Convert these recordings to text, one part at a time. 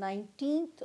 19th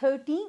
13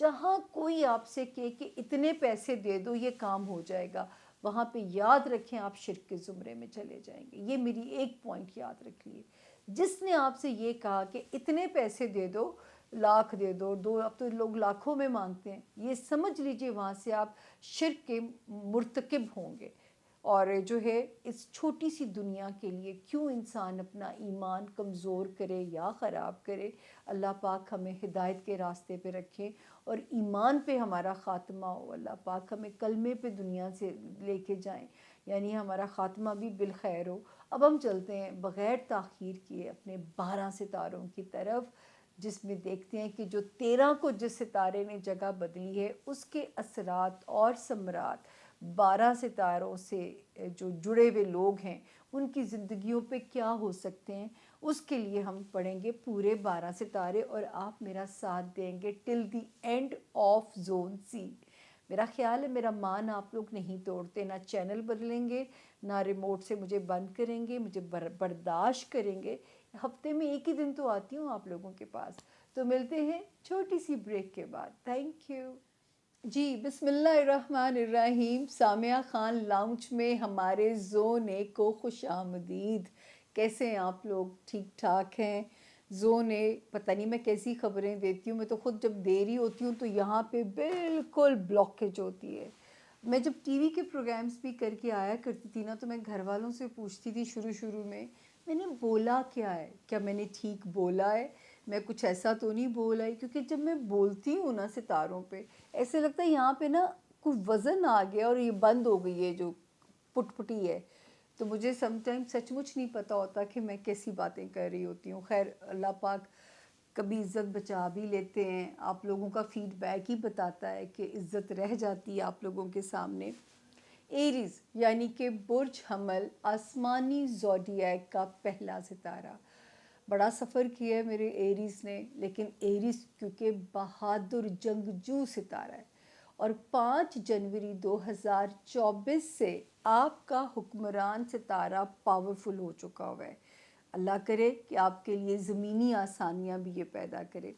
جہاں کوئی آپ سے کہے کہ اتنے پیسے دے دو یہ کام ہو جائے گا، وہاں پہ یاد رکھیں آپ شرک کے زمرے میں چلے جائیں گے۔ یہ میری ایک پوائنٹ یاد رکھ لیے، جس نے آپ سے یہ کہا کہ اتنے پیسے دے دو، لاکھ دے دو، دو، اب تو لوگ لاکھوں میں مانگتے ہیں، یہ سمجھ لیجئے وہاں سے آپ شرک کے مرتکب ہوں گے۔ اور جو ہے اس چھوٹی سی دنیا کے لیے کیوں انسان اپنا ایمان کمزور کرے یا خراب کرے؟ اللہ پاک ہمیں ہدایت کے راستے پہ رکھیں اور ایمان پہ ہمارا خاتمہ ہو، اللہ پاک ہمیں کلمے پہ دنیا سے لے کے جائیں، یعنی ہمارا خاتمہ بھی بالخیر ہو۔ اب ہم چلتے ہیں بغیر تاخیر کیے اپنے 12 ستاروں کی طرف، جس میں دیکھتے ہیں کہ جو 13 کو جس ستارے نے جگہ بدلی ہے اس کے اثرات اور ثمرات 12 ستاروں سے جو جڑے ہوئے لوگ ہیں ان کی زندگیوں پہ کیا ہو سکتے ہیں۔ اس کے لیے ہم پڑھیں گے پورے 12 ستارے اور آپ میرا ساتھ دیں گے ٹل دی اینڈ آف زون سی۔ میرا خیال ہے میرا مان آپ لوگ نہیں توڑتے، نہ چینل بدلیں گے، نہ ریموٹ سے مجھے بند کریں گے، مجھے برداشت کریں گے۔ ہفتے میں ایک ہی دن تو آتی ہوں آپ لوگوں کے پاس، تو ملتے ہیں چھوٹی سی بریک کے بعد۔ تھینک یو جی۔ بسم اللہ الرحمن الرحیم۔ سامعہ خان لاؤنج میں ہمارے زون اے کو خوش آمدید۔ کیسے ہیں آپ لوگ؟ ٹھیک ٹھاک ہیں؟ زون اے پتہ نہیں میں کیسی خبریں دیتی ہوں، میں تو خود جب دے رہی ہوتی ہوں تو یہاں پہ بالکل بلاکیج ہوتی ہے۔ میں جب ٹی وی کے پروگرامز بھی کر کے آیا کرتی تھی نا، تو میں گھر والوں سے پوچھتی تھی شروع میں نے بولا کیا ہے، کیا میں نے ٹھیک بولا ہے، میں کچھ ایسا تو نہیں بولا ہے؟ کیونکہ جب میں بولتی ہوں نا ستاروں پہ، ایسے لگتا ہے یہاں پہ نا کوئی وزن آ گیا اور یہ بند ہو گئی ہے جو پٹ پٹی ہے، تو مجھے سم ٹائم سچ مچ نہیں پتہ ہوتا کہ میں کیسی باتیں کر رہی ہوتی ہوں۔ خیر اللہ پاک کبھی عزت بچا بھی لیتے ہیں، آپ لوگوں کا فیڈ بیک ہی بتاتا ہے کہ عزت رہ جاتی ہے آپ لوگوں کے سامنے۔ ایریز یعنی کہ برج حمل آسمانی زوڈیاک کا پہلا ستارہ، بڑا سفر کیا ہے میرے ایریز نے، لیکن ایریز کیونکہ بہادر جنگجو ستارہ ہے، اور 5 جنوری 2024 سے آپ کا حکمران ستارہ پاورفل ہو چکا ہوا ہے۔ اللہ کرے کہ آپ کے لیے زمینی آسانیاں بھی یہ پیدا کرے۔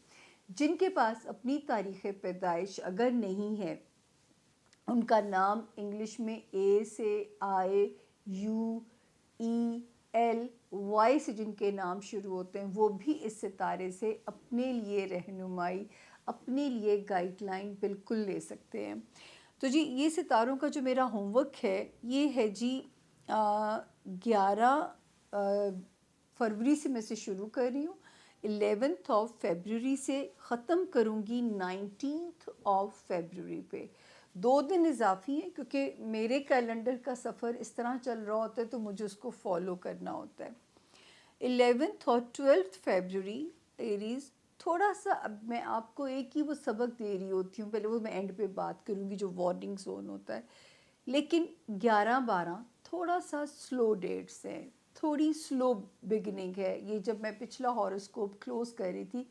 جن کے پاس اپنی تاریخ پیدائش اگر نہیں ہے، ان کا نام انگلش میں اے سے آئے، یو، ای، ایل، وائی سے جن کے نام شروع ہوتے ہیں، وہ بھی اس ستارے سے اپنے لیے رہنمائی، اپنے لیے گائیڈ لائن بالکل لے سکتے ہیں۔ تو جی یہ ستاروں کا جو میرا ہوم ورک ہے یہ ہے جی 11 فروری سے میں سے شروع کر رہی ہوں، 11 فیبروری سے ختم کروں گی 19 فیبروری پہ۔ 2 دن اضافی ہیں کیونکہ میرے کیلنڈر کا سفر اس طرح چل رہا ہوتا ہے تو مجھے اس کو فالو کرنا ہوتا ہے۔ 11 اور 12 فیبروری ایریز، تھوڑا سا اب میں آپ کو ایک ہی وہ سبق دے رہی ہوتی ہوں، پہلے وہ میں اینڈ پہ بات کروں گی جو وارننگ زون ہوتا ہے، لیکن 11-12 تھوڑا سا سلو ڈیٹس ہیں، تھوڑی سلو بگننگ ہے۔ یہ جب میں پچھلا ہاروسکوپ کلوز کر رہی تھی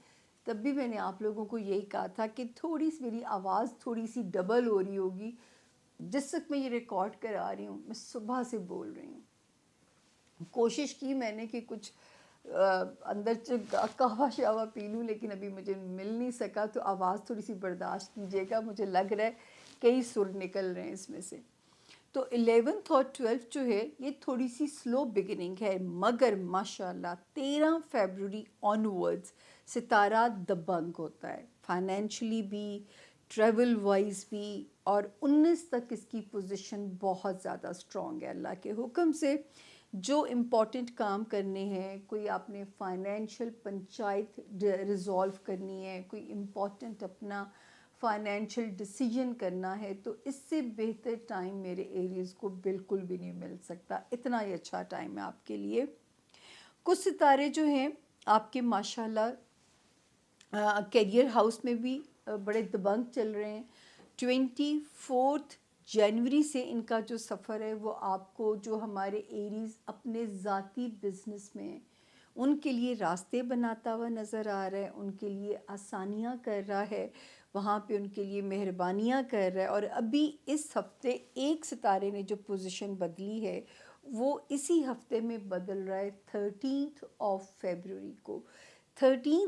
تب بھی میں نے آپ لوگوں کو یہی کہا تھا کہ تھوڑی سی میری آواز تھوڑی سی ڈبل ہو رہی ہوگی۔ جس وقت میں یہ ریکارڈ کرا رہی ہوں میں صبح سے بول رہی ہوں، کوشش کی میں نے کہ کچھ اندر قہوہ شاوا پی لوں، لیکن ابھی مجھے مل نہیں سکا، تو آواز تھوڑی سی برداشت کیجیے گا، مجھے لگ رہا ہے کئی سر نکل رہے ہیں اس میں سے۔ تو 11 اور 12 جو ہے یہ تھوڑی سی سلو بگننگ ہے، مگر ماشاءاللہ 13 فیبروری آنورڈز ستارہ دبنگ ہوتا ہے، فائنینشلی بھی، ٹریول وائز بھی، اور 19 تک اس کی پوزیشن بہت زیادہ سٹرونگ ہے اللہ کے حکم سے۔ جو امپورٹنٹ کام کرنے ہیں، کوئی آپ نے فائنینشیل پنچایت ریزولو کرنی ہے، کوئی امپورٹنٹ اپنا فائنینشیل ڈیسیجن کرنا ہے، تو اس سے بہتر ٹائم میرے ایریز کو بالکل بھی نہیں مل سکتا، اتنا ہی اچھا ٹائم ہے آپ کے لیے۔ کچھ ستارے جو ہیں آپ کے ماشاءاللہ کیریئر ہاؤس میں بھی بڑے دبنگ چل رہے ہیں۔ 24 جنوری سے ان کا جو سفر ہے وہ آپ کو، جو ہمارے ایریز اپنے ذاتی بزنس میں ہیں ان کے لیے راستے بناتا ہوا نظر آ رہا ہے، ان کے لیے آسانیاں کر رہا ہے، وہاں پہ ان کے لیے مہربانیاں کر رہا ہے۔ اور ابھی اس ہفتے ایک ستارے نے جو پوزیشن بدلی ہے وہ اسی ہفتے میں بدل رہا ہے 13 فیبروری کو۔ 13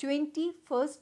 21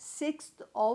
6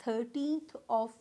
13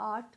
8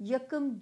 1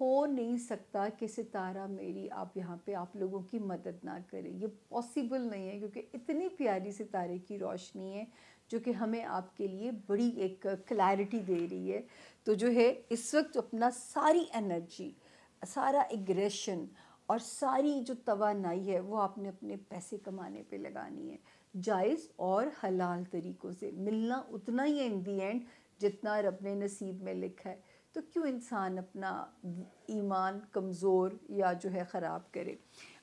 ہو نہیں سکتا کہ ستارہ میری آپ یہاں پہ آپ لوگوں کی مدد نہ کرے. یہ پاسبل نہیں ہے کیونکہ اتنی پیاری ستارے کی روشنی ہے جو کہ ہمیں آپ کے لیے بڑی ایک کلیئرٹی دے رہی ہے. تو جو ہے اس وقت اپنا ساری انرجی، سارا ایگریشن اور ساری جو توانائی ہے وہ آپ نے اپنے پیسے کمانے پہ لگانی ہے، جائز اور حلال طریقوں سے. ملنا اتنا ہی ہے ان دی اینڈ جتنا رب نے نصیب میں لکھا ہے. تو کیوں انسان اپنا ایمان کمزور یا جو ہے خراب کرے.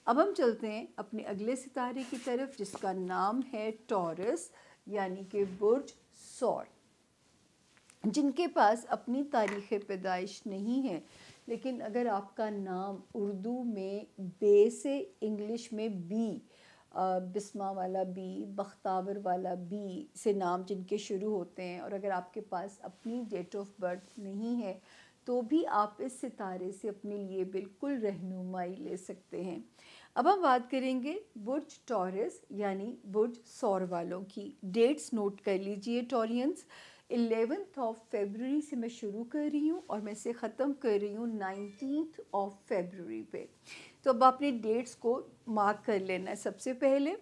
اب ہم چلتے ہیں اپنے اگلے ستارے کی طرف جس کا نام ہے ٹورس یعنی کہ برج سور. جن کے پاس اپنی تاریخ پیدائش نہیں ہے، لیکن اگر آپ کا نام اردو میں بے سے انگلش میں بی، بسمہ والا بی، بختاور والا بی سے نام جن کے شروع ہوتے ہیں، اور اگر آپ کے پاس اپنی ڈیٹ آف برتھ نہیں ہے تو بھی آپ اس ستارے سے اپنے لیے بالکل رہنمائی لے سکتے ہیں. اب ہم بات کریں گے برج ٹورس یعنی برج سور والوں کی. ڈیٹس نوٹ کر لیجئے ٹورینز. 11 فیبروری سے میں شروع کر رہی ہوں اور میں اسے ختم کر رہی ہوں 19 فیبروری پہ. تو اب آپ نے ڈیٹس کو مارک کر لینا ہے. سب سے پہلے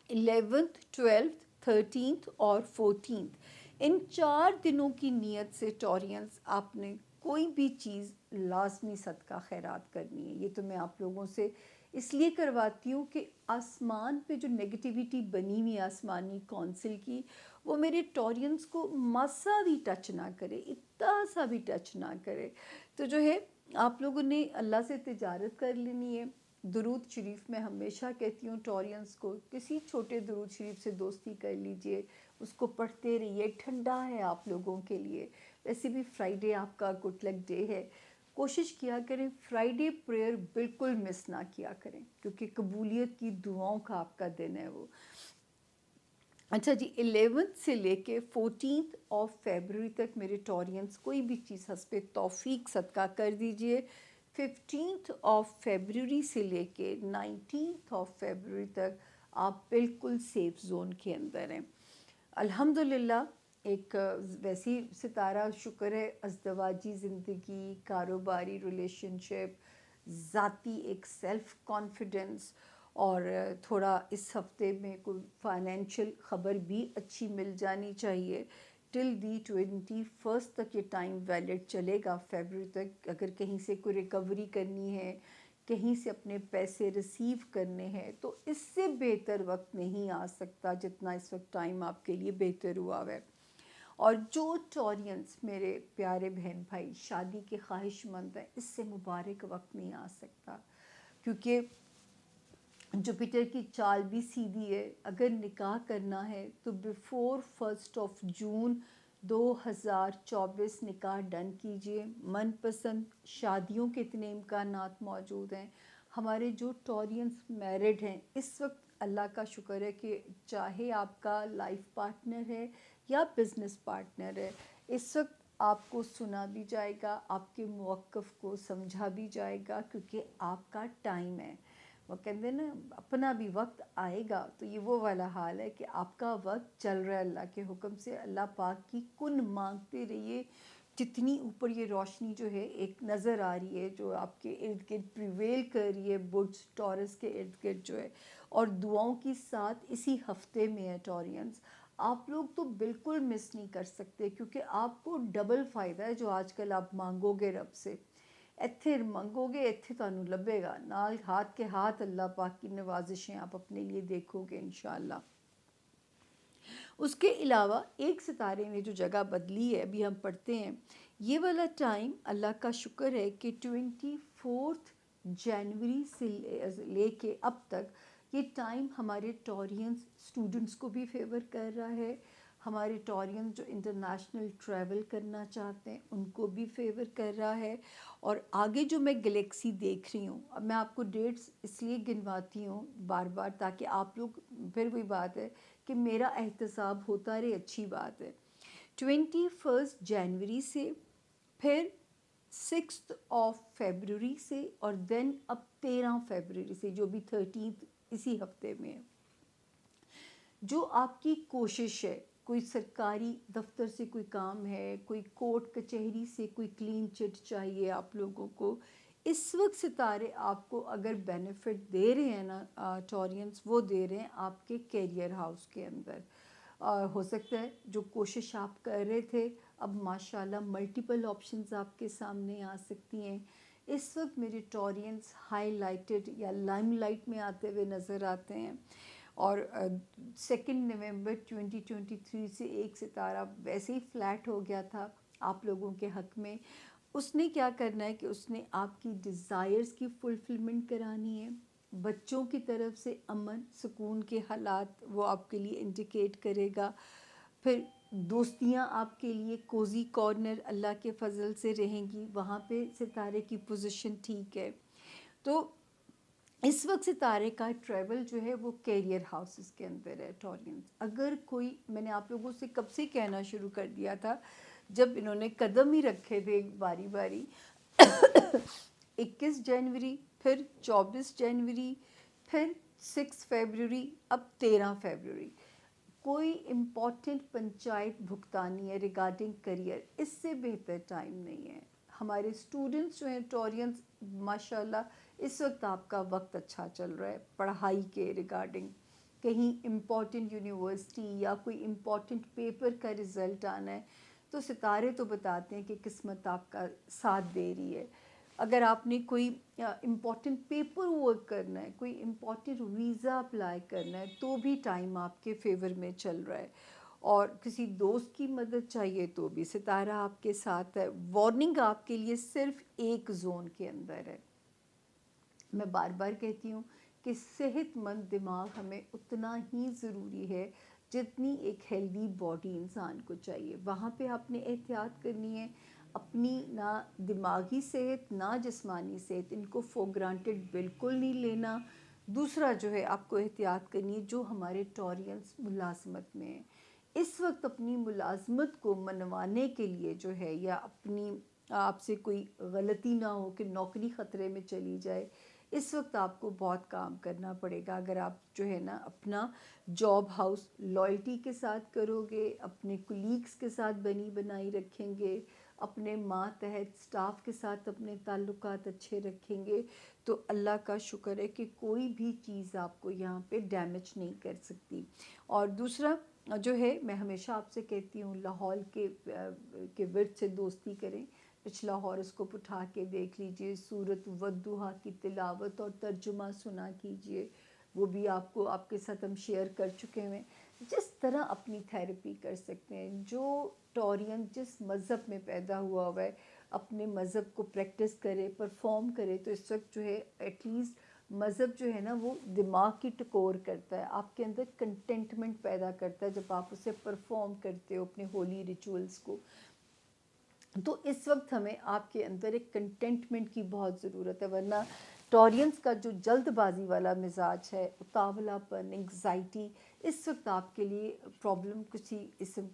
11th 12th 13th اور 14th، ان 4 دنوں کی نیت سے ٹورینز آپ نے کوئی بھی چیز لازمی صدقہ خیرات کرنی ہے. یہ تو میں آپ لوگوں سے اس لیے کرواتی ہوں کہ آسمان پہ جو نگیٹیوٹی بنی ہوئی آسمانی کونسل کی، وہ میرے ٹورینز کو مسا بھی ٹچ نہ کرے، اتنا سا بھی ٹچ نہ کرے. تو جو ہے آپ لوگوں نے اللہ سے تجارت کر لینی ہے. درود شریف میں ہمیشہ کہتی ہوں ٹورینز کو کسی چھوٹے درود شریف سے دوستی کر لیجئے، اس کو پڑھتے رہیے، ٹھنڈا ہے آپ لوگوں کے لیے. ویسے بھی فرائیڈے آپ کا گڈ لک ڈے ہے. کوشش کیا کریں فرائیڈے پریئر بالکل مس نہ کیا کریں کیونکہ قبولیت کی دعاؤں کا آپ کا دن ہے وہ. اچھا جی، 11 سے لے کے 14 فیبروری تک میرے ٹورینز کوئی بھی چیز حسب توفیق صدقہ کر دیجئے. 15 فیبروری سے لے کے 19 فیبروری تک آپ بالکل سیف زون کے اندر ہیں. الحمدللہ ایک ویسی ستارہ شکر ہے، ازدواجی زندگی، کاروباری ریلیشن شپ، ذاتی ایک سیلف کانفیڈنس، اور تھوڑا اس ہفتے میں کوئی فائنینشیل خبر بھی اچھی مل جانی چاہیے. ٹل دی 21 تک یہ ٹائم ویلڈ چلے گا فیبروری تک. اگر کہیں سے کوئی ریکوری کرنی ہے، کہیں سے اپنے پیسے ریسیو کرنے ہیں، تو اس سے بہتر وقت نہیں آ سکتا جتنا اس وقت ٹائم آپ کے لیے بہتر ہوا ہے. اور جو ٹورینز میرے پیارے بہن بھائی شادی کے خواہش مند ہیں، اس سے مبارک وقت نہیں آ سکتا کیونکہ جوپیٹر کی چال بھی سیدھی ہے. اگر نکاح کرنا ہے تو بیفور 1 جون 2024 نکاح ڈن کیجئے. من پسند شادیوں کے اتنے امکانات موجود ہیں. ہمارے جو ٹورینز میرڈ ہیں اس وقت اللہ کا شکر ہے کہ چاہے آپ کا لائف پارٹنر ہے یا بزنس پارٹنر ہے، اس وقت آپ کو سنا بھی جائے گا، آپ کے موقف کو سمجھا بھی جائے گا کیونکہ آپ کا ٹائم ہے. وہ کہتے ہیں نا اپنا بھی وقت آئے گا. تو یہ وہ والا حال ہے کہ آپ کا وقت چل رہا ہے اللہ کے حکم سے. اللہ پاک کی کن مانگتے رہیے. جتنی اوپر یہ روشنی جو ہے ایک نظر آ رہی ہے جو آپ کے ارد گرد پریویل کر رہی ہے برج ٹورس کے ارد گرد جو ہے، اور دعاؤں کی ساتھ اسی ہفتے میں ہے ٹورینز. آپ لوگ تو بالکل مس نہیں کر سکتے کیونکہ آپ کو ڈبل فائدہ ہے جو آج کل آپ مانگو گے رب سے. ایتھے منگو گے ایتھے تانوں لبے گا، نال ہاتھ کے ہاتھ اللہ پاک کی نوازشیں آپ اپنے لیے دیکھو گے انشاءاللہ. اس کے علاوہ ایک ستارے نے جو جگہ بدلی ہے ابھی ہم پڑھتے ہیں. یہ والا ٹائم اللہ کا شکر ہے کہ 24 جنوری سے لے کے اب تک یہ ٹائم ہمارے ٹورینز اسٹوڈنٹس کو بھی فیور کر رہا ہے. ہمارے ٹورینز جو انٹرنیشنل ٹریول کرنا چاہتے ہیں ان کو بھی فیور کر رہا ہے. اور آگے جو میں گلیکسی دیکھ رہی ہوں، اب میں آپ کو ڈیٹس اس لیے گنواتی ہوں بار بار تاکہ آپ لوگ، پھر وہی بات ہے کہ میرا احتساب ہوتا رہے، اچھی بات ہے. 21 جنوری سے، پھر 6 فیبروری سے، اور دین اب 13 فیبروری سے جو بھی 13 اسی ہفتے میں ہے. جو آپ کی کوشش ہے، کوئی سرکاری دفتر سے کوئی کام ہے، کوئی کورٹ کچہری سے کوئی کلین چٹ چاہیے آپ لوگوں کو، اس وقت ستارے آپ کو اگر بینیفٹ دے رہے ہیں نا ٹورینس، وہ دے رہے ہیں آپ کے کیریئر ہاؤس کے اندر. ہو سکتا ہے جو کوشش آپ کر رہے تھے اب ماشاءاللہ ملٹیپل آپشنز آپ کے سامنے آ سکتی ہیں. اس وقت میرے ٹورینس ہائی لائٹڈ یا لائم لائٹ میں آتے ہوئے نظر آتے ہیں. اور 2 نومبر 2023 سے ایک ستارہ ویسے ہی فلیٹ ہو گیا تھا آپ لوگوں کے حق میں. اس نے کیا کرنا ہے کہ اس نے آپ کی ڈیزائرز کی فلفلمنٹ کرانی ہے. بچوں کی طرف سے امن سکون کے حالات وہ آپ کے لیے انڈیکیٹ کرے گا. پھر دوستیاں آپ کے لیے کوزی کارنر اللہ کے فضل سے رہیں گی، وہاں پہ ستارے کی پوزیشن ٹھیک ہے. تو اس وقت ستارے کا ٹریول جو ہے وہ کیریئر ہاؤسز کے اندر ہے ٹورینس. اگر کوئی، میں نے آپ لوگوں سے کب سے کہنا شروع کر دیا تھا جب انہوں نے قدم ہی رکھے تھے باری باری 21 جنوری، پھر 24 جنوری، پھر 6 فیبروری، اب 13 فیبروری، کوئی امپورٹنٹ پنچایت بھگتانی ہے ریگارڈنگ کریئر، اس سے بہتر ٹائم نہیں ہے. ہمارے اسٹوڈنٹس جو ہیں ٹورینس ماشاءاللہ اس وقت آپ کا وقت اچھا چل رہا ہے پڑھائی کے ریگارڈنگ. کہیں امپورٹنٹ یونیورسٹی یا کوئی امپورٹنٹ پیپر کا رزلٹ آنا ہے تو ستارے تو بتاتے ہیں کہ قسمت آپ کا ساتھ دے رہی ہے. اگر آپ نے کوئی امپورٹنٹ پیپر ورک کرنا ہے، کوئی امپورٹنٹ ویزا اپلائی کرنا ہے تو بھی ٹائم آپ کے فیور میں چل رہا ہے. اور کسی دوست کی مدد چاہیے تو بھی ستارہ آپ کے ساتھ ہے. وارننگ آپ کے لیے صرف ایک زون کے اندر ہے. میں بار بار کہتی ہوں کہ صحت مند دماغ ہمیں اتنا ہی ضروری ہے جتنی ایک ہیلدی باڈی انسان کو چاہیے. وہاں پہ آپ نے احتیاط کرنی ہے، اپنی نہ دماغی صحت نہ جسمانی صحت، ان کو فور گرانٹیڈ بالکل نہیں لینا. دوسرا جو ہے آپ کو احتیاط کرنی ہے جو ہمارے ٹورینس ملازمت میں ہیں، اس وقت اپنی ملازمت کو منوانے کے لیے جو ہے، یا اپنی آپ سے کوئی غلطی نہ ہو کہ نوکری خطرے میں چلی جائے، اس وقت آپ کو بہت کام کرنا پڑے گا. اگر آپ جو ہے نا اپنا جاب ہاؤس لائلٹی کے ساتھ کرو گے، اپنے کولیگز کے ساتھ بنی بنائی رکھیں گے، اپنے ماتحت سٹاف کے ساتھ اپنے تعلقات اچھے رکھیں گے، تو اللہ کا شکر ہے کہ کوئی بھی چیز آپ کو یہاں پہ ڈیمیج نہیں کر سکتی. اور دوسرا جو ہے، میں ہمیشہ آپ سے کہتی ہوں لاہور کے ورد سے دوستی کریں. پچھلا ہاروسکوپ اٹھا کے دیکھ لیجئے، سورۃ والضحیٰ کی تلاوت اور ترجمہ سنا کیجئے، وہ بھی آپ کو آپ کے ساتھ ہم شیئر کر چکے ہیں. جس طرح اپنی تھیراپی کر سکتے ہیں، جو ٹورین جس مذہب میں پیدا ہوا ہے اپنے مذہب کو پریکٹس کرے، پرفارم کرے. تو اس وقت جو ہے ایٹ لیسٹ مذہب جو ہے نا وہ دماغ کی ٹکور کرتا ہے، آپ کے اندر کنٹینٹمنٹ پیدا کرتا ہے جب آپ اسے پرفارم کرتے ہو اپنے ہولی ریچولز کو. تو اس وقت ہمیں آپ کے اندر ایک کنٹینٹمنٹ کی بہت ضرورت ہے، ورنہ ٹورینس کا جو جلد بازی والا مزاج ہے، اتاولا پن، انگزائٹی، اس وقت آپ کے لیے پرابلم کسی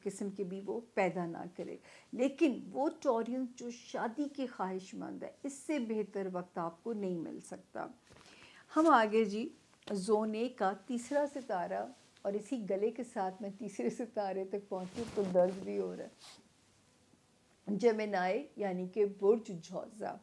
قسم کی بھی وہ پیدا نہ کرے. لیکن وہ ٹورینس جو شادی کے خواہش مند ہے، اس سے بہتر وقت آپ کو نہیں مل سکتا. ہم آگے جی زون اے کا تیسرا ستارہ، اور اسی گلے کے ساتھ میں تیسرے ستارے تک پہنچی تو درد بھی ہو رہا ہے. جیمنائی یعنی کہ برج جوزا.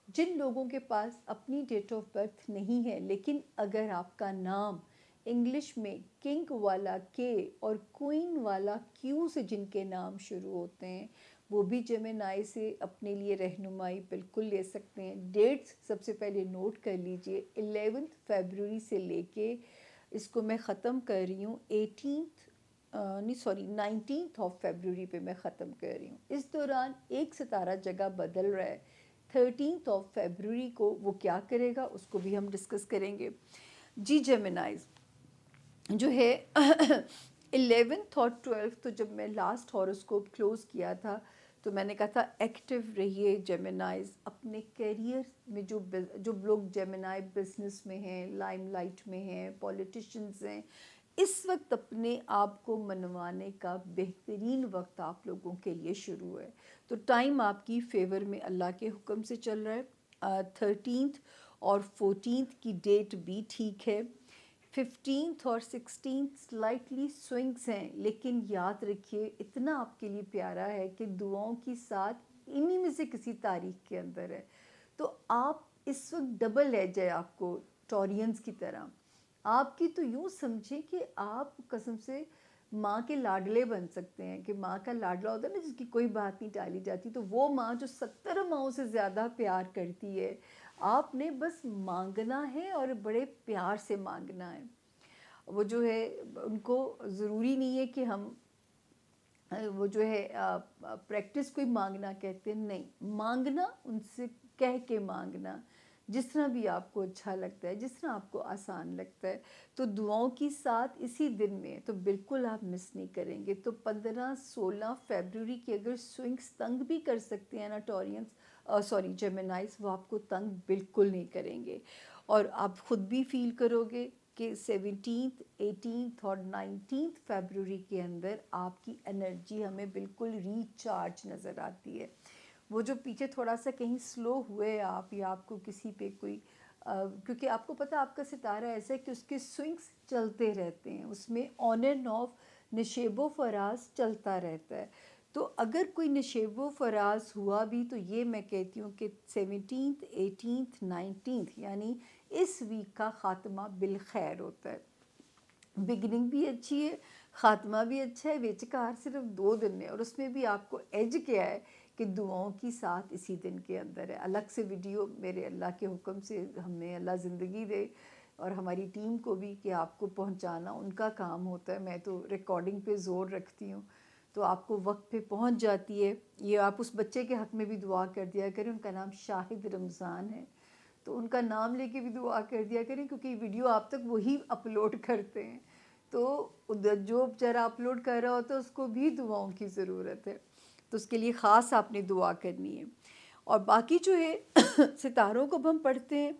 جن لوگوں کے پاس اپنی ڈیٹ آف برتھ نہیں ہے، لیکن اگر آپ کا نام انگلش میں کنگ والا کے اور کوئن والا کیو سے جن کے نام شروع ہوتے ہیں، وہ بھی جیمنائی سے اپنے لیے رہنمائی بالکل لے سکتے ہیں. ڈیٹس سب سے پہلے نوٹ کر لیجئے. 11 فیبروری سے لے کے اس کو میں ختم کر رہی ہوں 19 فیبروری پہ میں ختم کر رہی ہوں. اس دوران ایک ستارہ جگہ بدل رہا ہے. 13 فیبروری کو وہ کیا کرے گا اس کو بھی ہم ڈسکس کریں گے. جی جیمنائز جو ہے 11 اور 12، تو جب میں لاسٹ ہاروسکوپ کلوز کیا تھا تو میں نے کہا تھا ایکٹیو رہیے جیمنائز اپنے کیریئر میں. جو لوگ جیمنائی بزنس میں ہیں، لائم لائٹ میں ہیں، پولیٹیشنز ہیں، اس وقت اپنے آپ کو منوانے کا بہترین وقت آپ لوگوں کے لیے شروع ہے. تو ٹائم آپ کی فیور میں اللہ کے حکم سے چل رہا ہے. 13 اور 14 کی ڈیٹ بھی ٹھیک ہے. 15th اور 16th سلائٹلی سوئنگس ہیں، لیکن یاد رکھیے اتنا آپ کے لیے پیارا ہے کہ دعاؤں کی ساتھ انہی میں سے کسی تاریخ کے اندر ہے. تو آپ اس وقت ڈبل ایج ہے آپ کو ٹورینز کی طرح. آپ کی تو یوں سمجھیں کہ آپ قسم سے ماں کے لاڈلے بن سکتے ہیں، کہ ماں کا لاڈلا ہوتا ہے نا جس کی کوئی بات نہیں ٹالی جاتی، تو وہ ماں جو 70 ماؤں سے زیادہ پیار کرتی ہے. آپ نے بس مانگنا ہے اور بڑے پیار سے مانگنا ہے. وہ جو ہے ان کو ضروری نہیں ہے کہ ہم وہ جو ہے پریکٹس کوئی مانگنا کہتے ہیں، نہیں، مانگنا ان سے کہہ کے مانگنا، جس طرح بھی آپ کو اچھا لگتا ہے، جس طرح آپ کو آسان لگتا ہے. تو دعاؤں کی ساتھ اسی دن میں تو بالکل آپ مس نہیں کریں گے. تو 15-16 فیبروری کی اگر سوئنگس تنگ بھی کر سکتے ہیں نا ٹورینز، جیمنائز، وہ آپ کو تنگ بالکل نہیں کریں گے. اور آپ خود بھی فیل کرو گے کہ 17th 18th اور 19th فیبروری کے اندر آپ کی انرجی ہمیں بالکل ریچارج نظر آتی ہے. وہ جو پیچھے تھوڑا سا کہیں سلو ہوئے آپ، یا آپ کو کسی پہ کوئی کیونکہ آپ کو پتہ آپ کا ستارہ ایسا ہے کہ اس کے سوئنگس چلتے رہتے ہیں، اس میں آن اینڈ آف نشیب و فراز چلتا رہتا ہے. تو اگر کوئی نشیب و فراز ہوا بھی تو یہ میں کہتی ہوں کہ 17th 18th 19th یعنی اس ویک کا خاتمہ بالخیر ہوتا ہے. بگننگ بھی اچھی ہے، خاتمہ بھی اچھا ہے. ویچکار صرف 2 دن ہے، اور اس میں بھی آپ کو ایج کیا ہے کہ دعاؤں کی ساتھ اسی دن کے اندر ہے. الگ سے ویڈیو میرے اللہ کے حکم سے ہمیں اللہ زندگی دے اور ہماری ٹیم کو بھی کہ آپ کو پہنچانا ان کا کام ہوتا ہے. میں تو ریکارڈنگ پہ زور رکھتی ہوں تو آپ کو وقت پہ پہنچ جاتی ہے. یہ آپ اس بچے کے حق میں بھی دعا کر دیا کریں، ان کا نام شاہد رمضان ہے، تو ان کا نام لے کے بھی دعا کر دیا کریں، کیونکہ یہ ویڈیو آپ تک وہی اپلوڈ کرتے ہیں. تو جو بیچارہ اپلوڈ کر رہا ہوتا ہے اس کو بھی دعاؤں کی ضرورت ہے، تو اس کے لیے خاص آپ نے دعا کرنی ہے. اور باقی جو ہے ستاروں کو ہم پڑھتے ہیں.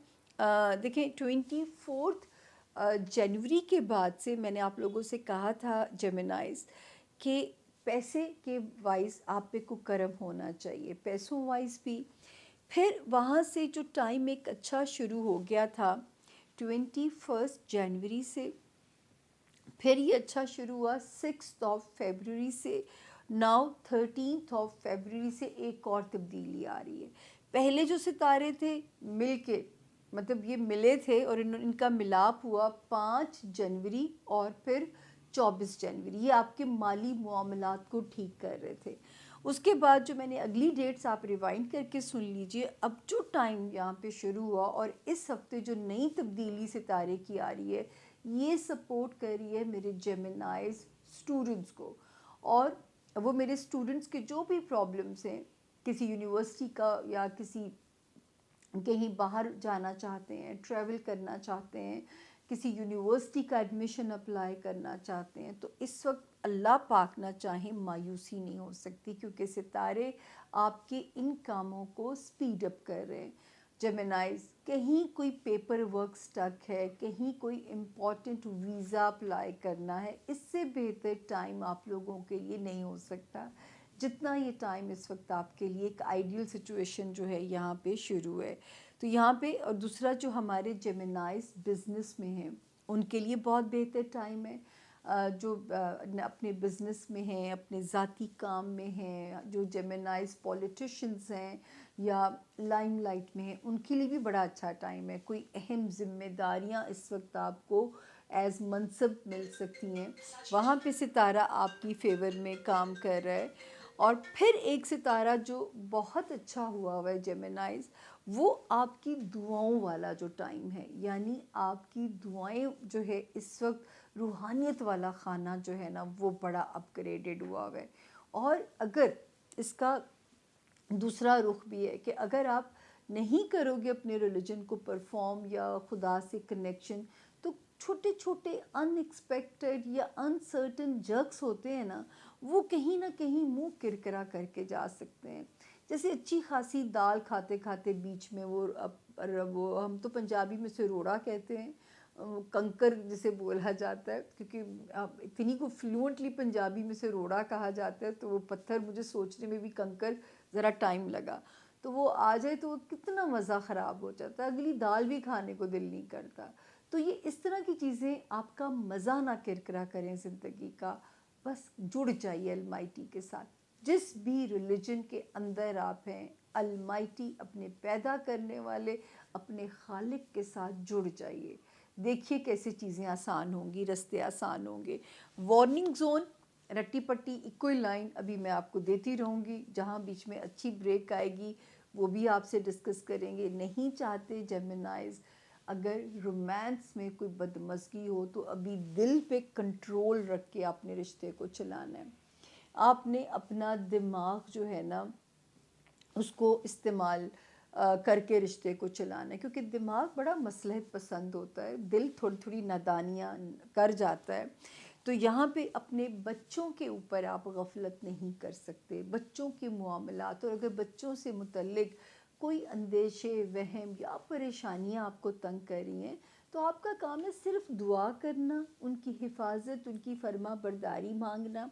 دیکھیں 24 جنوری کے بعد سے میں نے آپ لوگوں سے کہا تھا جیمنائز کہ پیسے کے وائز آپ پہ کو کرم ہونا چاہیے، پیسوں وائز بھی. پھر وہاں سے جو ٹائم ایک اچھا شروع ہو گیا تھا 21 جنوری سے، پھر یہ اچھا شروع ہوا 6 فیبروری سے. ناؤ 13 فیبروری سے ایک اور تبدیلی آ رہی ہے. پہلے جو ستارے تھے مل کے، مطلب یہ ملے تھے اور ان کا ملاپ ہوا 5 جنوری اور پھر 24 جنوری. یہ آپ کے مالی معاملات کو ٹھیک کر رہے تھے. اس کے بعد جو میں نے اگلی ڈیٹس آپ ریوائنڈ کر کے سن لیجئے. اب جو ٹائم یہاں پہ شروع ہوا اور اس ہفتے جو نئی تبدیلی ستارے کی آ رہی ہے، یہ سپورٹ کر رہی ہے میرے جیمنائز اسٹوڈنٹس کو. اور وہ میرے اسٹوڈنٹس کے جو بھی پرابلمس ہیں، کسی یونیورسٹی کا یا کسی کہیں باہر جانا چاہتے ہیں، ٹریول کرنا چاہتے ہیں، کسی یونیورسٹی کا ایڈمیشن اپلائی کرنا چاہتے ہیں، تو اس وقت اللہ پاک نہ چاہیں مایوسی نہیں ہو سکتی، کیونکہ ستارے آپ کے ان کاموں کو سپیڈ اپ کر رہے ہیں. جیمنائز، کہیں کوئی پیپر ورک سٹک ہے، کہیں کوئی امپورٹنٹ ویزا اپلائی کرنا ہے، اس سے بہتر ٹائم آپ لوگوں کے لیے نہیں ہو سکتا جتنا یہ ٹائم اس وقت آپ کے لیے ایک آئیڈیل سچویشن جو ہے یہاں پہ شروع ہے. تو یہاں پہ اور دوسرا جو ہمارے جیمنائز بزنس میں ہیں ان کے لیے بہت بہتر ٹائم ہے. جو اپنے بزنس میں ہیں، اپنے ذاتی کام میں ہیں، جو جیمنائز پولیٹیشنز ہیں یا لائم لائٹ میں ہیں، ان کے لیے بھی بڑا اچھا ٹائم ہے. کوئی اہم ذمہ داریاں اس وقت آپ کو ایز منصب مل سکتی ہیں، وہاں پہ ستارہ آپ کی فیور میں کام کر رہا ہے. اور پھر ایک ستارہ جو بہت اچھا ہوا ہے جیمنائز، وہ آپ کی دعاؤں والا جو ٹائم ہے، یعنی آپ کی دعائیں جو ہے اس وقت روحانیت والا خانہ جو ہے نا وہ بڑا اپ گریڈڈ ہوا ہے. اور اگر اس کا دوسرا رخ بھی ہے کہ اگر آپ نہیں کرو گے اپنے ریلیجن کو پرفارم یا خدا سے کنیکشن، تو چھوٹے چھوٹے ان ایکسپیکٹڈ یا انسرٹن جرکس ہوتے ہیں نا، وہ کہیں نہ کہیں منہ کرکرا کر کے جا سکتے ہیں. جیسے اچھی خاصی دال کھاتے کھاتے بیچ میں وہ ہم تو پنجابی میں سے روڑا کہتے ہیں، کنکر جسے بولا جاتا ہے، کیونکہ اتنی کو فلوئنٹلی پنجابی میں سے روڑا کہا جاتا ہے، تو وہ پتھر مجھے سوچنے میں بھی کنکر ذرا ٹائم لگا. تو وہ آ جائے تو کتنا مزہ خراب ہو جاتا ہے، اگلی دال بھی کھانے کو دل نہیں کرتا. تو تو یہ اس طرح کی چیزیں آپ کا مزہ نہ کرکرا کریں زندگی کا، بس جڑ جائیے المائٹی کے ساتھ. جس بھی ریلیجن کے اندر آپ ہیں، المائٹی اپنے پیدا کرنے والے اپنے خالق کے ساتھ جڑ جائیے. دیکھیے کیسے چیزیں آسان ہوں گی، رستے آسان ہوں گے. وارننگ زون، رٹی پٹی ایکوئی لائن ابھی میں آپ کو دیتی رہوں گی، جہاں بیچ میں اچھی بریک آئے گی وہ بھی آپ سے ڈسکس کریں گے. نہیں چاہتے جیمنائز اگر رومانس میں کوئی بدمزگی ہو تو ابھی دل پہ کنٹرول رکھ کے آپ نے رشتے کو چلانا ہے. آپ نے اپنا دماغ جو ہے نا اس کو استعمال کر کے رشتے کو چلانا ہے، کیونکہ دماغ بڑا مصلحت پسند ہوتا ہے، دل تھوڑی تھوڑی نادانیاں کر جاتا ہے. تو یہاں پہ اپنے بچوں کے اوپر آپ غفلت نہیں کر سکتے. بچوں کے معاملات، اور اگر بچوں سے متعلق کوئی اندیشے، وہم یا پریشانیاں آپ کو تنگ کر رہی ہیں تو آپ کا کام ہے صرف دعا کرنا، ان کی حفاظت، ان کی فرما برداری مانگنا.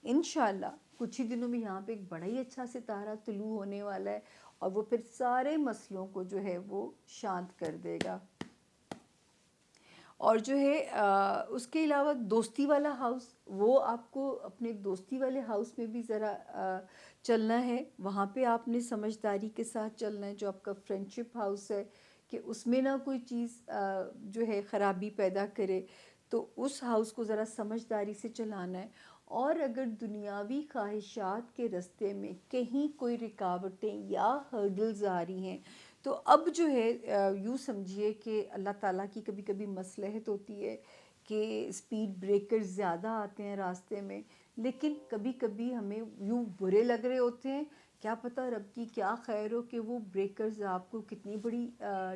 انشاءاللہ کچھ ہی دنوں میں یہاں پہ ایک بڑا ہی اچھا ستارہ طلوع ہونے والا ہے، اور وہ پھر سارے مسئلوں کو جو ہے وہ شانت کر دے گا. اور جو ہے اس کے علاوہ دوستی والا ہاؤس، وہ آپ کو اپنے دوستی والے ہاؤس میں بھی ذرا چلنا ہے. وہاں پہ آپ نے سمجھداری کے ساتھ چلنا ہے. جو آپ کا فرینڈشپ ہاؤس ہے کہ اس میں نہ کوئی چیز جو ہے خرابی پیدا کرے، تو اس ہاؤس کو ذرا سمجھداری سے چلانا ہے. اور اگر دنیاوی خواہشات کے رستے میں کہیں کوئی رکاوٹیں یا ہرڈلز آ رہی ہیں تو اب جو ہے یوں سمجھیے کہ اللہ تعالیٰ کی کبھی کبھی مصلحت ہوتی ہے کہ اسپیڈ بریکر زیادہ آتے ہیں راستے میں، لیکن کبھی کبھی ہمیں یوں برے لگ رہے ہوتے ہیں، کیا پتہ رب کی کیا خیر ہو کہ وہ بریکرز آپ کو کتنی بڑی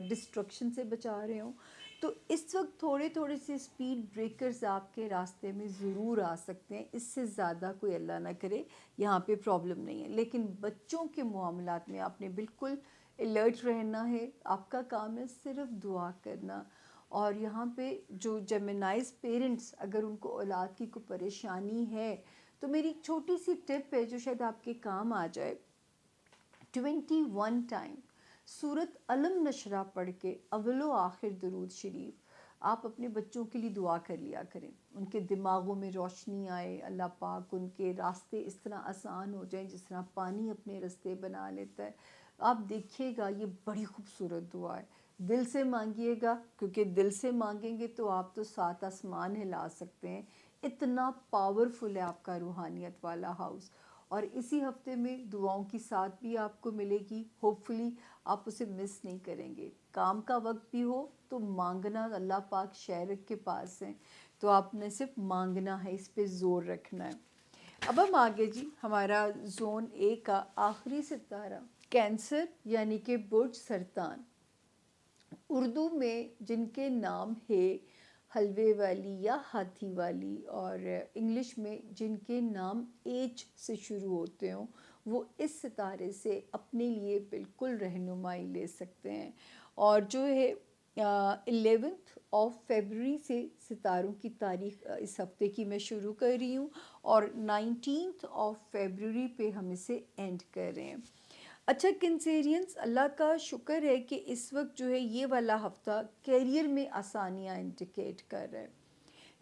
ڈسٹرکشن سے بچا رہے ہوں. تو اس وقت تھوڑے تھوڑے سے اسپیڈ بریکرز آپ کے راستے میں ضرور آ سکتے ہیں. اس سے زیادہ کوئی اللہ نہ کرے یہاں پہ پرابلم نہیں ہے. لیکن بچوں کے معاملات میں آپ نے بالکل الرٹ رہنا ہے. آپ کا کام ہے صرف دعا کرنا. اور یہاں پہ جو جیمنائز پیرنٹس اگر ان کو اولاد کی کوئی پریشانی ہے تو میری ایک چھوٹی سی ٹپ ہے جو شاید آپ کے کام آ جائے. 21 ٹائم سورت علم نشرہ پڑھ کے اول و آخر درود شریف آپ اپنے بچوں کے لیے دعا کر لیا کریں. ان کے دماغوں میں روشنی آئے، اللہ پاک ان کے راستے اس طرح آسان ہو جائیں جس طرح پانی اپنے راستے بنا لیتا ہے. آپ دیکھیے گا یہ بڑی خوبصورت دعا ہے. دل سے مانگیے گا، کیونکہ دل سے مانگیں گے تو آپ تو 7 آسمان ہلا سکتے ہیں. اتنا پاورفل ہے آپ کا روحانیت والا ہاؤس. اور اسی ہفتے میں دعاؤں کی ساتھ بھی آپ کو ملے گی. ہوپفلی آپ اسے مس نہیں کریں گے. کام کا وقت بھی ہو تو مانگنا اللہ پاک شہرک کے پاس ہیں، تو آپ نے صرف مانگنا ہے، اس پہ زور رکھنا ہے. اب ہم آگے جی ہمارا زون اے کا آخری ستارہ کینسر یعنی کہ برج سرطان. اردو میں جن کے نام ہے حلوے والی یا ہاتھی والی، اور انگلش میں جن کے نام ایچ سے شروع ہوتے ہوں، وہ اس ستارے سے اپنے لیے بالکل رہنمائی لے سکتے ہیں. اور جو ہے 11 فیبروری سے ستاروں کی تاریخ اس ہفتے کی میں شروع کر رہی ہوں، اور 19 فیبروری پہ ہم اسے اینڈ کر رہے ہیں. اچھا کینسیرینز، اللہ کا شکر ہے کہ اس وقت جو ہے یہ والا ہفتہ کیریئر میں آسانیاں انڈیکیٹ کر رہا ہے.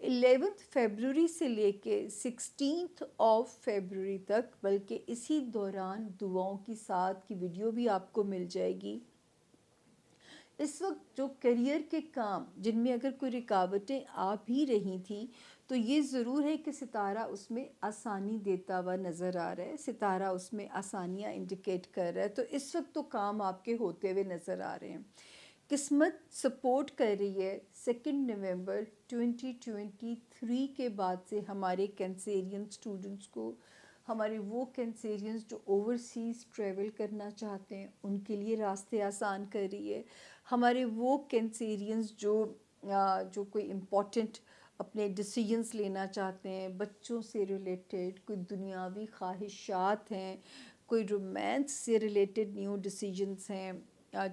11 فیبروری سے لے کے 16 فیبروری تک، بلکہ اسی دوران دعاؤں کی ساتھ کی ویڈیو بھی آپ کو مل جائے گی. اس وقت جو کیریئر کے کام جن میں اگر کوئی رکاوٹیں آ بھی رہی تھیں تو یہ ضرور ہے کہ ستارہ اس میں آسانی دیتا ہوا نظر آ رہا ہے. ستارہ اس میں آسانیاں انڈیکیٹ کر رہا ہے. تو اس وقت تو کام آپ کے ہوتے ہوئے نظر آ رہے ہیں. قسمت سپورٹ کر رہی ہے. 2 نومبر 2023 کے بعد سے ہمارے کینسیرین اسٹوڈنٹس کو، ہمارے وہ کینسیرینز جو اوورسیز ٹریول کرنا چاہتے ہیں ان کے لیے راستے آسان کر رہی ہے. ہمارے وہ کینسیرینز جو کوئی امپورٹنٹ اپنے ڈیسیجنز لینا چاہتے ہیں، بچوں سے ریلیٹڈ کوئی دنیاوی خواہشات ہیں، کوئی رومانس سے ریلیٹڈ نیو ڈیسیجنز ہیں،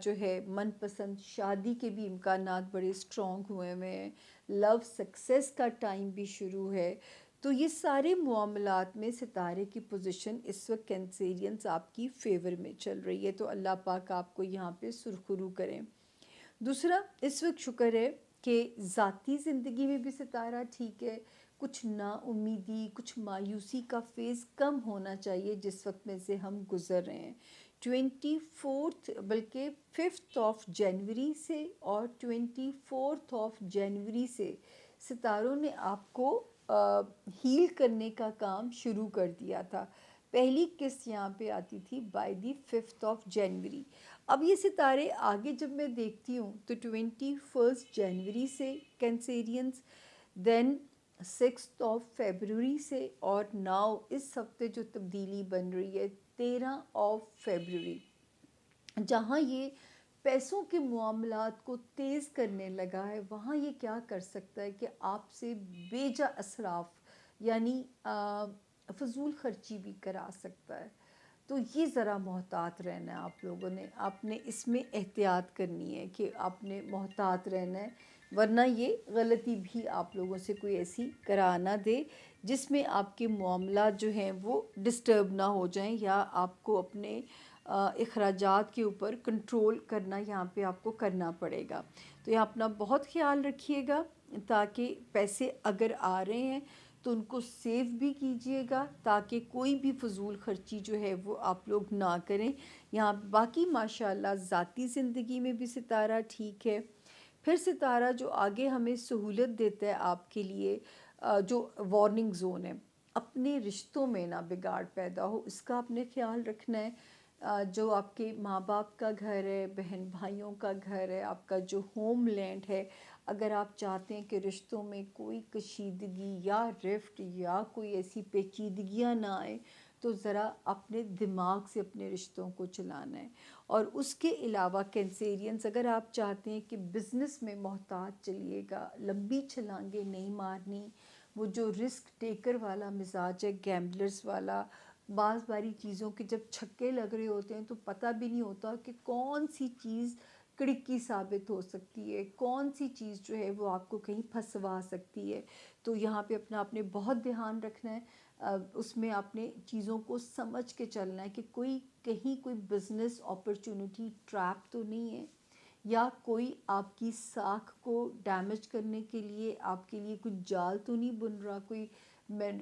جو ہے من پسند شادی کے بھی امکانات بڑے اسٹرانگ ہوئے ہیں، لو سکسیس کا ٹائم بھی شروع ہے. تو یہ سارے معاملات میں ستارے کی پوزیشن اس وقت کینسیرینز آپ کی فیور میں چل رہی ہے. تو اللہ پاک آپ کو یہاں پہ سرخرو کریں. دوسرا اس وقت شکر ہے کہ ذاتی زندگی میں بھی ستارہ ٹھیک ہے، کچھ نا امیدی، کچھ مایوسی کا فیز کم ہونا چاہیے جس وقت میں سے ہم گزر رہے ہیں۔ 24 بلکہ 5 جنوری سے اور 24 جنوری سے ستاروں نے آپ کو ہیل کرنے کا کام شروع کر دیا تھا۔ پہلی قسط یہاں پہ آتی تھی بائی دی 5 جنوری۔ اب یہ ستارے آگے جب میں دیکھتی ہوں تو 21 جنوری سے کینسیرینز، دین 6 فیبروری سے، اور ناؤ اس ہفتے جو تبدیلی بن رہی ہے 13 فیبروری، جہاں یہ پیسوں کے معاملات کو تیز کرنے لگا ہے، وہاں یہ کیا کر سکتا ہے کہ آپ سے بیجا اسراف یعنی فضول خرچی بھی کرا سکتا ہے۔ تو یہ ذرا محتاط رہنا ہے آپ لوگوں نے، آپ نے اس میں احتیاط کرنی ہے کہ آپ نے محتاط رہنا ہے، ورنہ یہ غلطی بھی آپ لوگوں سے کوئی ایسی کرا نہ دے جس میں آپ کے معاملات جو ہیں وہ ڈسٹرب نہ ہو جائیں، یا آپ کو اپنے اخراجات کے اوپر کنٹرول کرنا یہاں پہ آپ کو کرنا پڑے گا۔ تو یہاں اپنا بہت خیال رکھیے گا تاکہ پیسے اگر آ رہے ہیں تو ان کو سیو بھی کیجئے گا تاکہ کوئی بھی فضول خرچی جو ہے وہ آپ لوگ نہ کریں۔ یہاں باقی ماشاءاللہ ذاتی زندگی میں بھی ستارہ ٹھیک ہے۔ پھر ستارہ جو آگے ہمیں سہولت دیتا ہے آپ کے لیے، جو وارننگ زون ہے، اپنے رشتوں میں نہ بگاڑ پیدا ہو، اس کا آپ نے خیال رکھنا ہے۔ جو آپ کے ماں باپ کا گھر ہے، بہن بھائیوں کا گھر ہے، آپ کا جو ہوم لینڈ ہے، اگر آپ چاہتے ہیں کہ رشتوں میں کوئی کشیدگی یا رفٹ یا کوئی ایسی پیچیدگیاں نہ آئیں تو ذرا اپنے دماغ سے اپنے رشتوں کو چلانا ہے۔ اور اس کے علاوہ کینسیرینز، اگر آپ چاہتے ہیں کہ بزنس میں محتاط چلیے گا، لمبی چھلانگیں نہیں مارنی، وہ جو رسک ٹیکر والا مزاج ہے، گیمبلرز والا، بعض باری چیزوں کے جب چھکے لگ رہے ہوتے ہیں تو پتہ بھی نہیں ہوتا کہ کون سی چیز کڑکی ثابت ہو سکتی ہے، کون سی چیز جو ہے وہ آپ کو کہیں پھنسوا سکتی ہے۔ تو یہاں پہ اپنا آپ نے بہت دھیان رکھنا ہے، اس میں آپ نے چیزوں کو سمجھ کے چلنا ہے کہ کہیں کوئی بزنس اپرچونٹی ٹریپ تو نہیں ہے، یا کوئی آپ کی ساکھ کو ڈیمیج کرنے کے لیے آپ کے لیے کچھ جال تو نہیں بن رہا، کوئی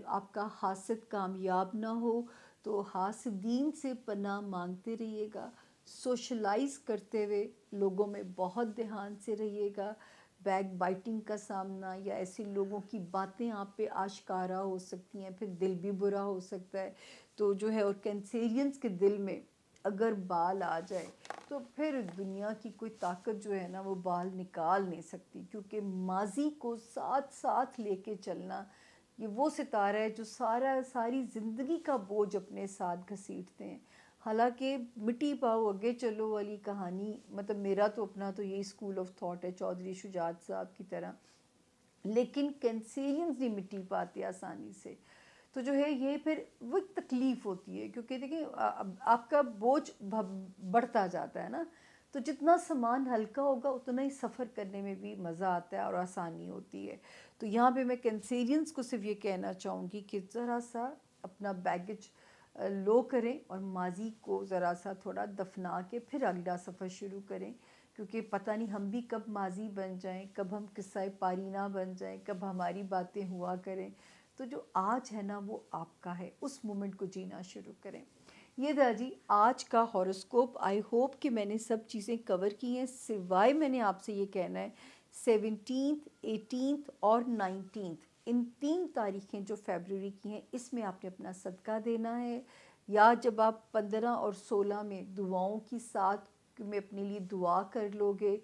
آپ کا حاسد کامیاب نہ ہو۔ تو حاسدین سے پناہ مانگتے رہیے گا، سوشلائز کرتے ہوئے لوگوں میں بہت دھیان سے رہیے گا۔ بیک بائٹنگ کا سامنا یا ایسے لوگوں کی باتیں آپ پہ آشکارا ہو سکتی ہیں، پھر دل بھی برا ہو سکتا ہے۔ تو جو ہے، اور کینسیرینز کے دل میں اگر بال آ جائے تو پھر دنیا کی کوئی طاقت جو ہے نا وہ بال نکال نہیں سکتی، کیونکہ ماضی کو ساتھ ساتھ لے کے چلنا یہ وہ ستارہ ہے جو ساری زندگی کا بوجھ اپنے ساتھ گھسیٹتے ہیں۔ حالانکہ مٹی پاؤ آگے چلو والی کہانی، مطلب میرا تو اپنا تو یہی اسکول آف تھاٹ ہے چودھری شجاعت صاحب کی طرح، لیکن کینسیرینز نہیں مٹی پاتے آسانی سے۔ تو جو ہے یہ پھر وہ ایک تکلیف ہوتی ہے، کیونکہ دیکھیں آپ کا بوجھ بڑھتا جاتا ہے نا، تو جتنا سامان ہلکا ہوگا اتنا ہی سفر کرنے میں بھی مزہ آتا ہے اور آسانی ہوتی ہے۔ تو یہاں پہ میں کینسیرینز کو صرف یہ کہنا چاہوں گی کہ ذرا سا اپنا بیگیج لو کریں اور ماضی کو ذرا سا تھوڑا دفنا کے پھر اگلا سفر شروع کریں، کیونکہ پتہ نہیں ہم بھی کب ماضی بن جائیں، کب ہم قصہ پارینہ بن جائیں، کب ہماری باتیں ہوا کریں۔ تو جو آج ہے نا وہ آپ کا ہے، اس مومنٹ کو جینا شروع کریں۔ یہ تھا جی آج کا ہاروسکوپ۔ آئی ہوپ کہ میں نے سب چیزیں کور کی ہیں، سوائے میں نے آپ سے یہ کہنا ہے 17 18 اور 19 ان 3 تاریخیں جو فیبروری کی ہیں، اس میں آپ نے اپنا صدقہ دینا ہے، یا جب آپ 15 اور 16 میں دعاؤں کی ساتھ میں اپنے لیے دعا کر لو گے،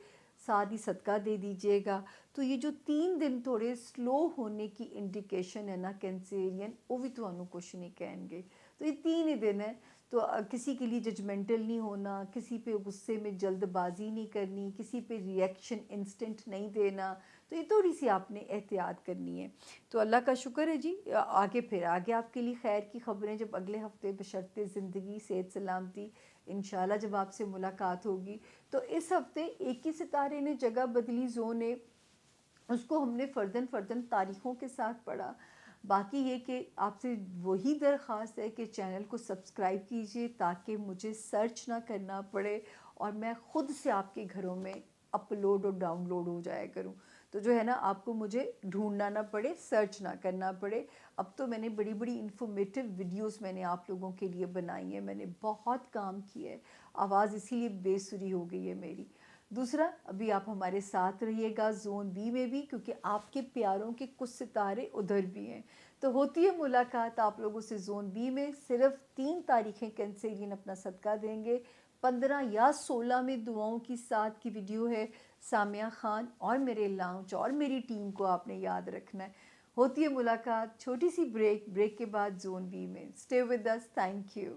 ساتھ ہی صدقہ دے دیجئے گا۔ تو یہ جو 3 دن تھوڑے سلو ہونے کی انڈیکیشن ہے نا کینسیرین، وہ بھی تو انہوں کچھ نہیں کہیں گے۔ تو یہ 3 ہی دن ہیں، تو کسی کے لیے ججمنٹل نہیں ہونا، کسی پہ غصے میں جلد بازی نہیں کرنی، کسی پہ ریئیکشن انسٹنٹ نہیں دینا، تو یہ تھوڑی سی آپ نے احتیاط کرنی ہے۔ تو اللہ کا شکر ہے جی، آگے آپ کے لیے خیر کی خبریں جب اگلے ہفتے بشرط زندگی صحت سلامتی انشاءاللہ جب آپ سے ملاقات ہوگی۔ تو اس ہفتے ایک ہی ستارے نے جگہ بدلی، زون نے اس کو ہم نے فرداً تاریخوں کے ساتھ پڑھا۔ باقی یہ کہ آپ سے وہی درخواست ہے کہ چینل کو سبسکرائب کیجئے تاکہ مجھے سرچ نہ کرنا پڑے اور میں خود سے آپ کے گھروں میں اپلوڈ اور ڈاؤن لوڈ ہو جایا کروں۔ تو جو ہے نا آپ کو مجھے ڈھونڈنا نہ پڑے، سرچ نہ کرنا پڑے. اب تو میں نے بڑی بڑی انفارمیٹو ویڈیوز میں نے آپ لوگوں کے لیے بنائی ہیں، میں نے بہت کام کیا ہے، آواز اسی لیے بے سری ہو گئی ہے میری. دوسرا، ابھی آپ ہمارے ساتھ رہیے گا زون بی میں بھی، کیونکہ آپ کے پیاروں کے کچھ ستارے ادھر بھی ہیں. تو ہوتی ہے ملاقات آپ لوگوں سے زون بی میں. صرف 3 تاریخیں کینسیلین اپنا صدقہ دیں گے. 15 یا 16 میں دعاؤں کی ساتھ کی ویڈیو ہے. سامیہ خان اور میرے لاؤنج اور میری ٹیم کو آپ نے یاد رکھنا ہے. ہوتی ہے ملاقات، چھوٹی سی بریک کے بعد زون بی میں. Stay with us. Thank you.